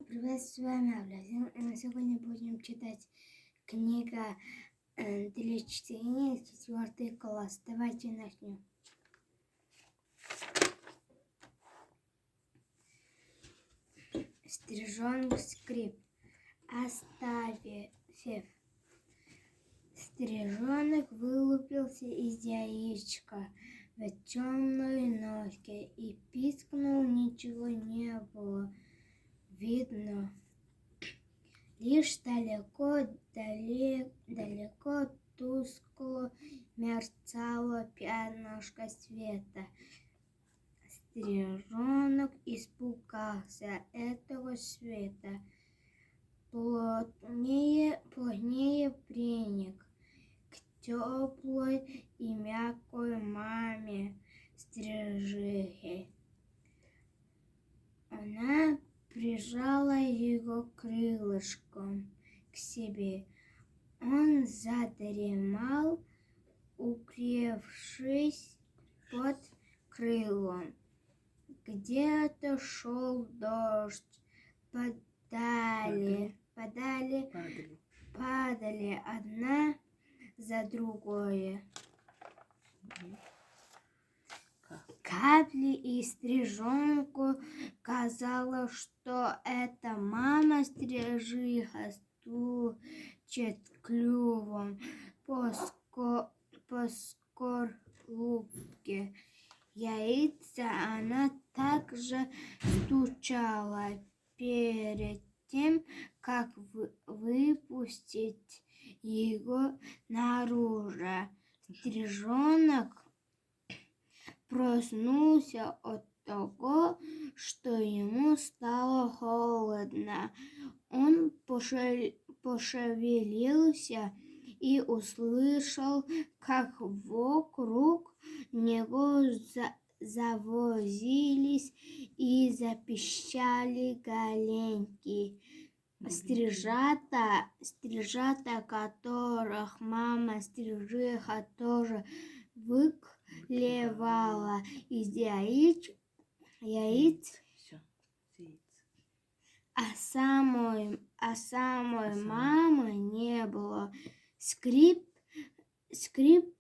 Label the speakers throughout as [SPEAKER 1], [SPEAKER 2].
[SPEAKER 1] Привет, с вами Авля. Сегодня будем читать книга для чтения, 4 класс. Давайте начнем. Стрижонок скрип. Оставив. Стрижонок вылупился из яичка в темной ночке и пискнул, ничего не было видно. Лишь далеко тускло мерцало пятнышко света. Стрижонок испугался этого света. Плотнее приник к теплой и мягкой маме стрижихи. Она прижала его крылышком к себе. Он задремал, укрывшись под крылом. Где-то шел дождь, падали одна за другой капли, и стрижонку казалось, что это мама стрижиха стучит клювом по скорлупке яйца. Она также стучала перед тем, как выпустить его наружу. Стрижонок проснулся от того, что ему стало холодно. Он пошевелился и услышал, как вокруг него завозились и запищали голеньки. Стрижата, которых мама стрижиха тоже выклевала из яиц, а самой мамы не было. Скрип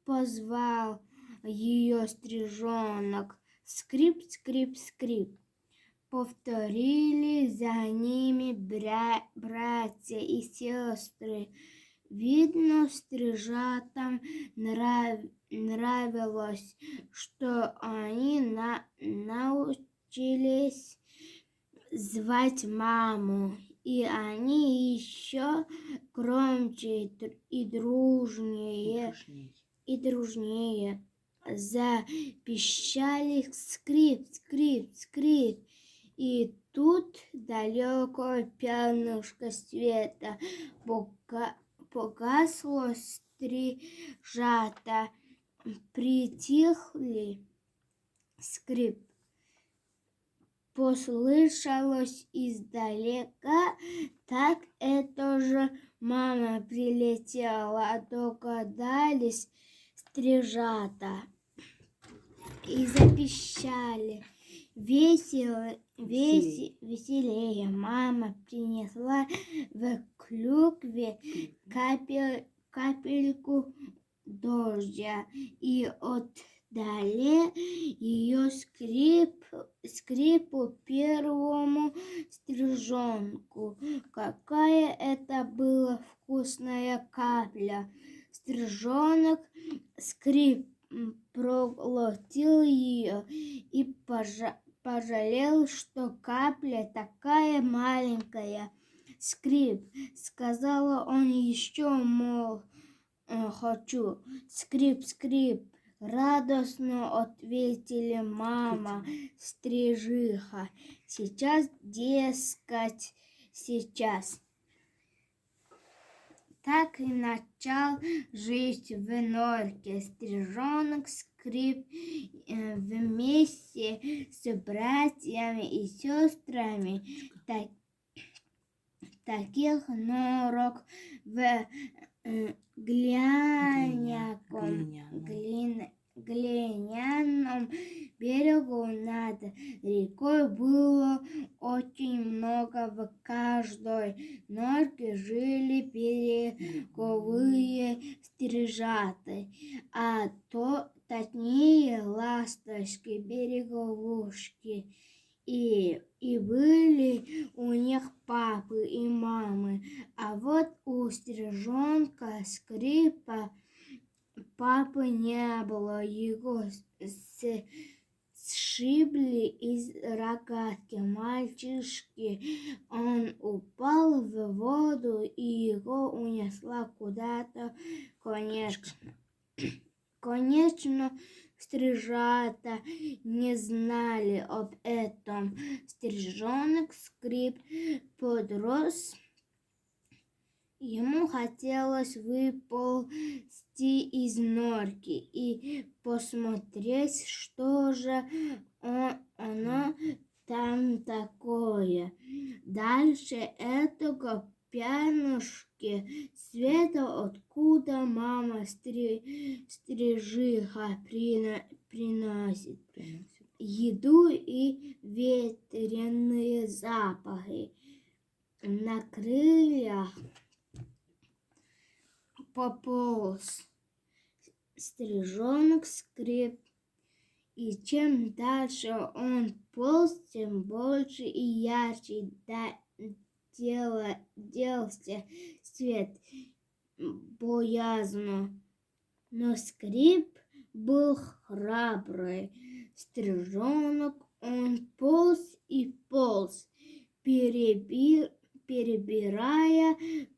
[SPEAKER 1] позвал ее стрижонок. Скрип, скрип, скрип. Повторили за ними братья и сестры. Видно, стрижатам нравилось, что они научились звать маму, и они еще громче и дружнее запищали: скрип, скрип, скрип. И тут далеко пятнышко света погасло. Стрижата притихли. Скрип послышалось издалека. Так это же мама прилетела, догадались стрижата и запищали веселее. Мама принесла в клюкве капельку дождя и отдали ее скрипу первому стрижонку. Какая это была вкусная капля! Стрижонок скрип проглотил ее и пожалел, что капля такая маленькая. Скрип, сказала он еще, мол, хочу. Скрип, скрип, радостно ответили мама стрижиха. Сейчас, дескать, сейчас. Так и начал жить в норке стрижонок Скрип вместе с братьями и сестрами. Таких норок в глиняном глиняном берегу над рекой было очень много. В каждой норке жили береговые стрижаты, а то точнее ласточки, береговушки. И были у них папы и мамы, а вот у стрижонка Скрипа папы не было, его сшибли из рогатки мальчишки. Он упал в воду, и его унесла куда-то, конечно, стрижата не знали об этом. Стрижонок Скрип подрос. Ему хотелось выползти из норки и посмотреть, что же оно там такое. Дальше этого пьянушки света, откуда мама стрижиха приносит еду и ветреные запахи. На крыльях пополз стрижонок Скрип, и чем дальше он полз, тем больше и ярче делался свет боязно. Но Скрип был храбрый стрижонок, он полз и полз, перебирая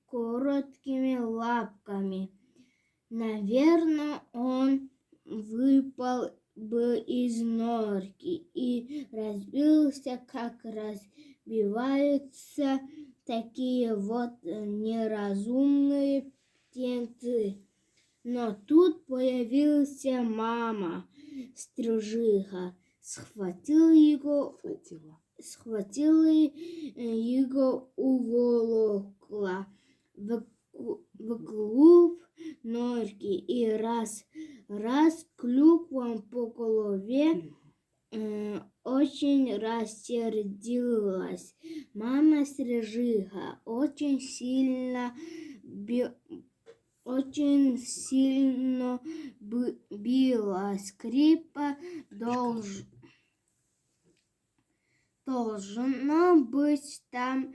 [SPEAKER 1] короткими лапками. Наверное, он выпал бы из норки и разбился, как разбиваются такие вот неразумные птенцы. Но тут появился мама стрижиха, схватила его, уволокла вглубь норки и раз клюквом по голове очень рассердилась. Мама стрижиха очень сильно била Скрипа. Должно быть, там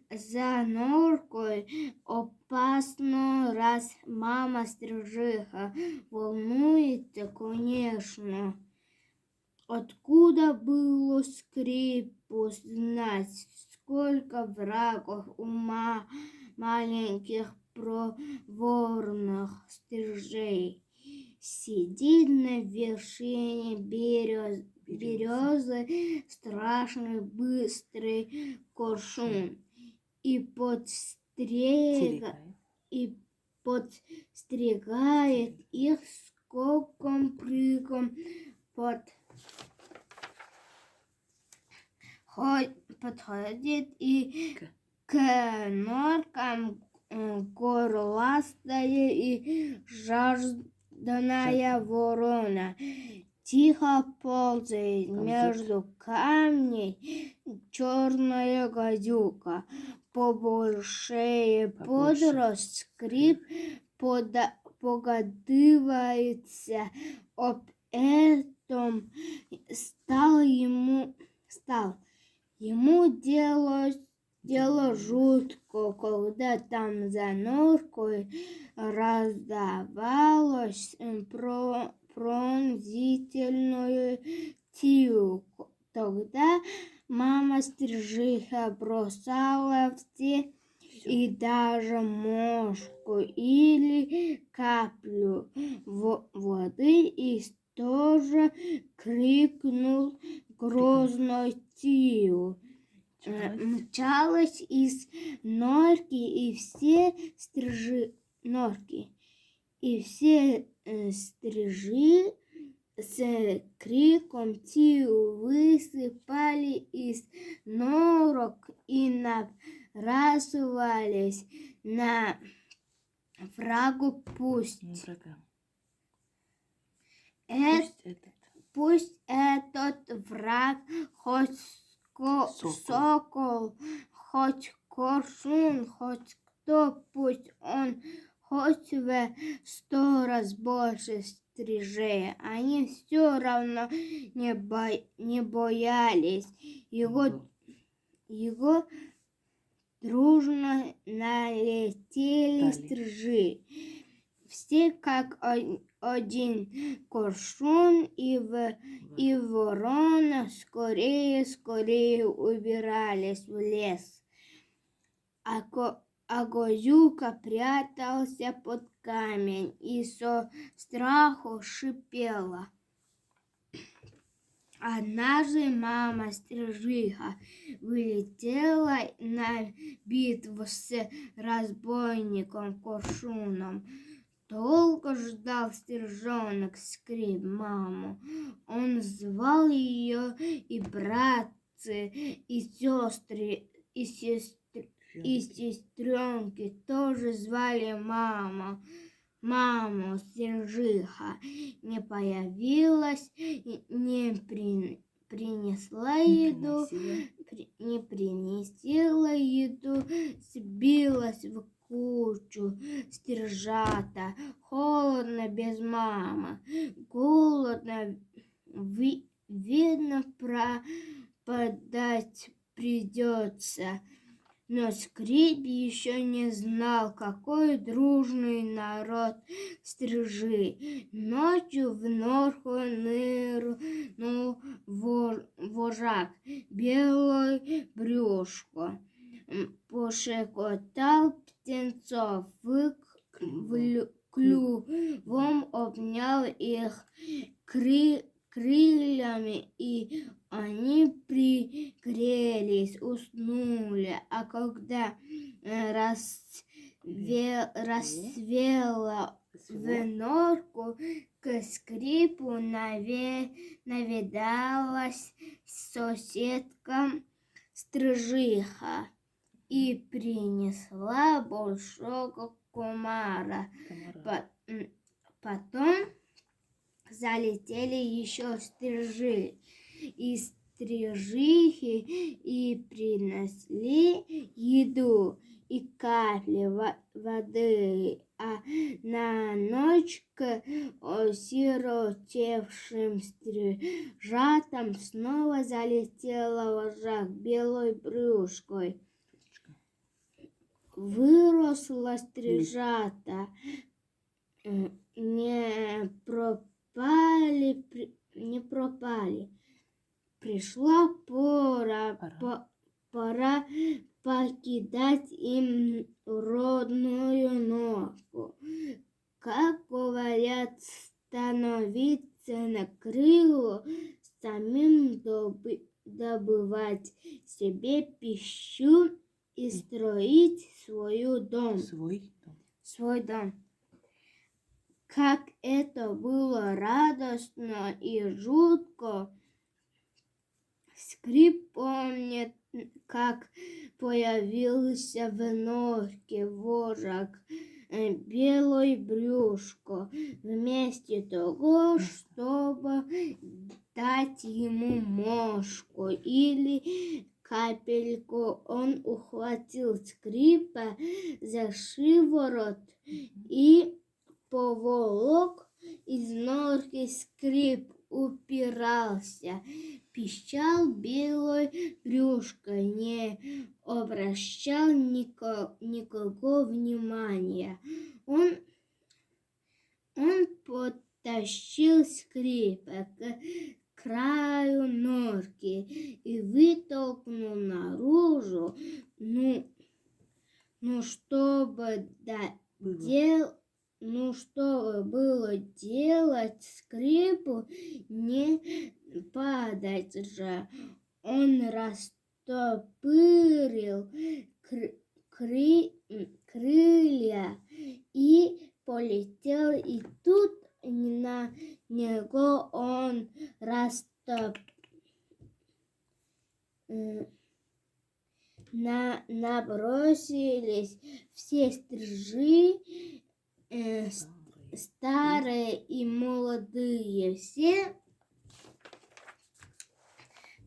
[SPEAKER 1] за норкой опасно, раз мама стрижиха волнуется, конечно. Откуда было Скрипу знать, сколько врагов у маленьких проворных стрижей? Сидит на вершине березы страшный быстрый коршун и подстерегает их скоком-прыгом, подходит и к норкам горластая и жажданная ворона тихо ползает между камней. Черная гадюка побольшее подрос. Скрип погадывается об этом. Стал ему дело жутко, когда там за норкой раздавалось пронзительную тилку. Тогда мама стрижиха бросала все, и даже мошку или каплю воды, и тоже крикнул грозной Тию. Мчалась из норки, и все стрижи с криком Тию высыпали из норок и набрасывались на врагу пусть. Пусть этот враг, хоть сокол, хоть коршун, хоть кто, пусть он хоть в 100 раз больше стрижей, они все равно не боялись его дружно налетели стрижи. Все как один коршун и ворона скорее убирались в лес. А Гозюка прятался под камень и со страху шипела. Однажды мама Стрижиха вылетела на битву с разбойником Коршуном. Долго ждал Стрижонок Скрип маму. Он звал ее, и братцы, и сестры, и сестренки тоже звали маму. Маму Стрижиха не появилась, не принесла еду, сбилась в кучу стрижата, холодно без мамы, голодно, видно, пропадать придется. Но Скрип еще не знал, какой дружный народ стрижи. Ночью в норку нырнул вожак, белой брюшко, пошекотал птенцов, клювом обнял их крыльями, и они пригрелись, уснули. А когда рассвело в норку, к Скрипу навидалась соседка Стрижиха и принесла большого комара. Потом залетели еще стрижи и стрижихи и принесли еду и капли воды, а на ночь к осиротевшим стрижатам снова залетела вожак белой брюшкой. Выросла стрижата, не пропали. Пришла пора покидать им родную норку. Как говорят, становиться на крыло, самим добывать себе пищу и строить свой дом. Как это было радостно и жутко. Скрип помнит, как появился в норке вожак белой брюшко, вместо того, чтобы дать ему мошку или капельку, он ухватил Скрипа за шиворот и поволок из норки. Скрип упирался, пищал белой брюшкой, не обращал никакого внимания. Он потащил Скрипа к краю норки и вытолкнул наружу. Что было делать Скрипу, не падать же. Он растопырил крылья и полетел, и тут на него набросились все стрижи, старые и молодые,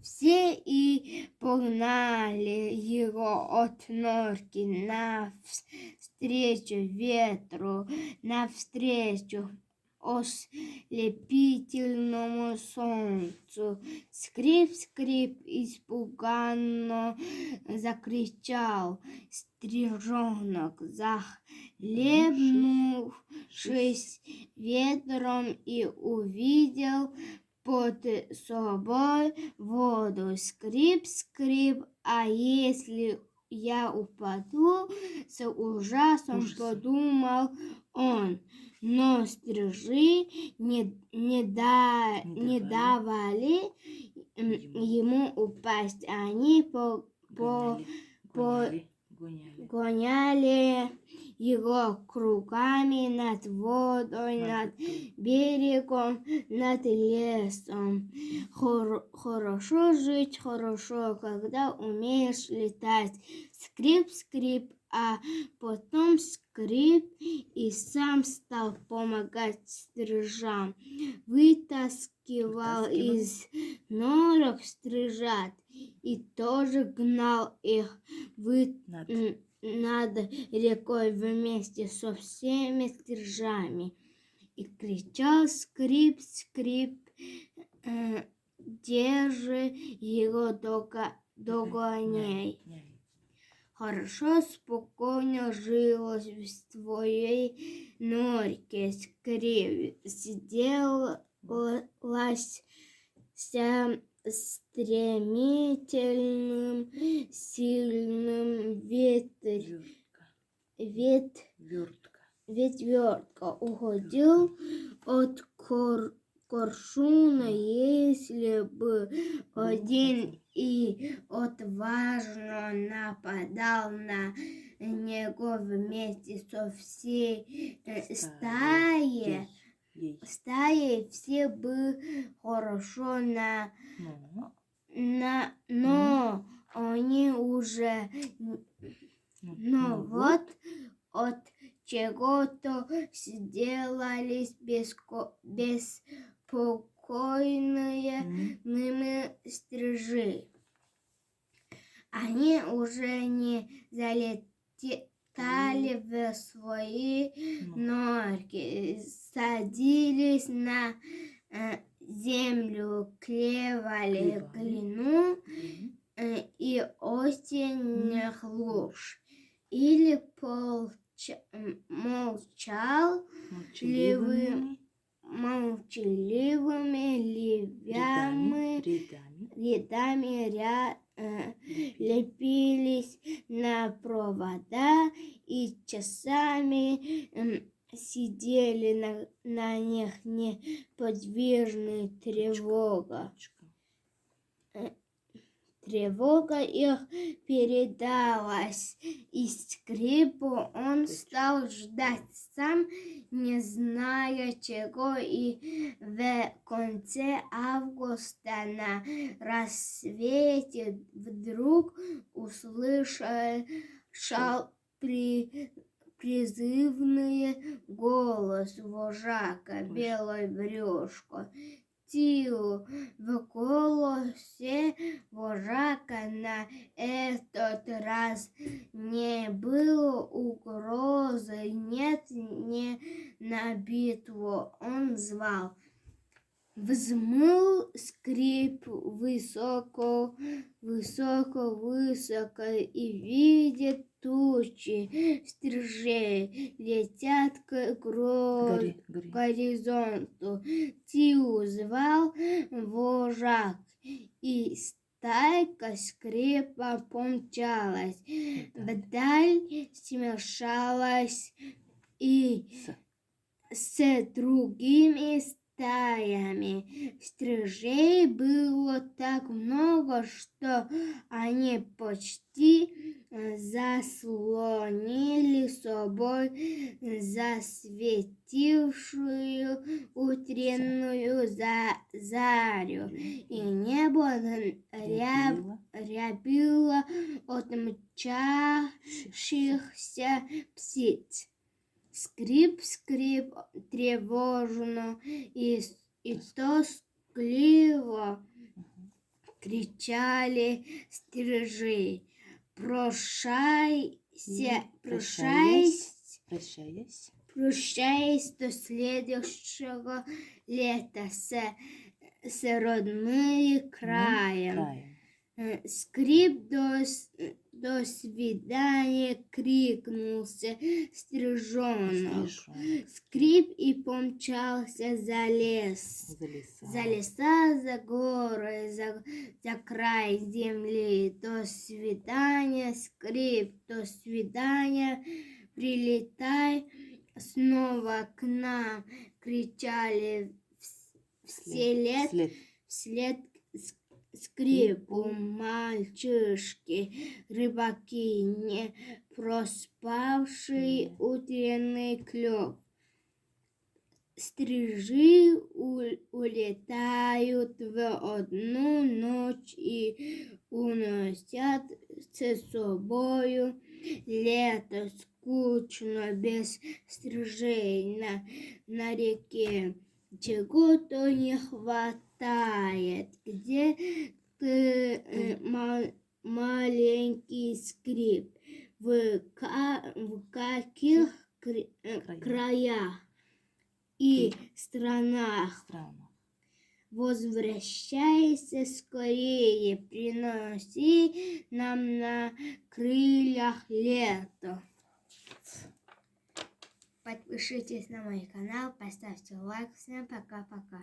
[SPEAKER 1] все и погнали его от норки навстречу ветру, навстречу ослепительному солнцу. Скрип, скрип, испуганно закричал стрижонок, захлебнувшись ветром, и увидел под собой воду. Скрип, скрип, а если я упаду? С ужасом подумал он. Но стрижи не давали ему упасть. Они гоняли его кругами над водой, над берегом, над лесом. Хорошо жить, хорошо, когда умеешь летать. Скрип, скрип, а потом скрип, и сам стал помогать стрижам. Вытаскивал из норок стрижат и тоже гнал их над рекой вместе со всеми стрижами. И кричал скрип, скрип, держи его догоняй. Хорошо, спокойно жилось в своей норке. Скрип сделалась стремительным, сильным ветвертка уходил от коршуна, если бы один и отважно нападал на него вместе со всей стаей, все бы хорошо но они уже вот от чего-то сделались беспокойными стрижи. Они уже не залетали в свои норки, садились на землю, клевали глину и осень глушь. Или молчаливыми рядами лепились на провода и часами сидели на них неподвижные. Тревога их передалась и скрипу. Он стал ждать, сам не зная чего, и в конце августа на рассвете вдруг услышал призывный голос вожака Белое брюшко. Силу в голосе вожака на этот раз не было угрозы, нет, не на битву он звал. Взмыл скрип высоко, и видит тучи стрижей летят к горизонту. Тилу звал вожак, и стайка скрипа помчалась. Вдаль смешалась и с другими стаями. Стрижей было так много, что они почти заслонили собой засветившую утреннюю зарю, и небо рябило от мчащихся птиц. Скрип, скрип, тревожно и тоскливо кричали стрижи. Прощайся,
[SPEAKER 2] Прощаясь.
[SPEAKER 1] прощаясь до следующего лета с родными краем.
[SPEAKER 2] Краем.
[SPEAKER 1] Скрип до свидания, крикнулся стрижонок. Скрип и помчался за лес. За леса, за горы, за край земли. До свидания, скрип, до свидания, прилетай снова к нам, кричали вслед скрипу мальчишки, рыбаки, не проспавшие утренний клёв. Стрижи улетают в одну ночь и уносят с собою лето скучно без стрижей на реке. Чего-то не хватает. Где ты, маленький скрип? В каких краях и странах? Возвращайся скорее, приноси нам на крыльях лето. Подпишитесь на мой канал, поставьте лайк. Всем пока-пока.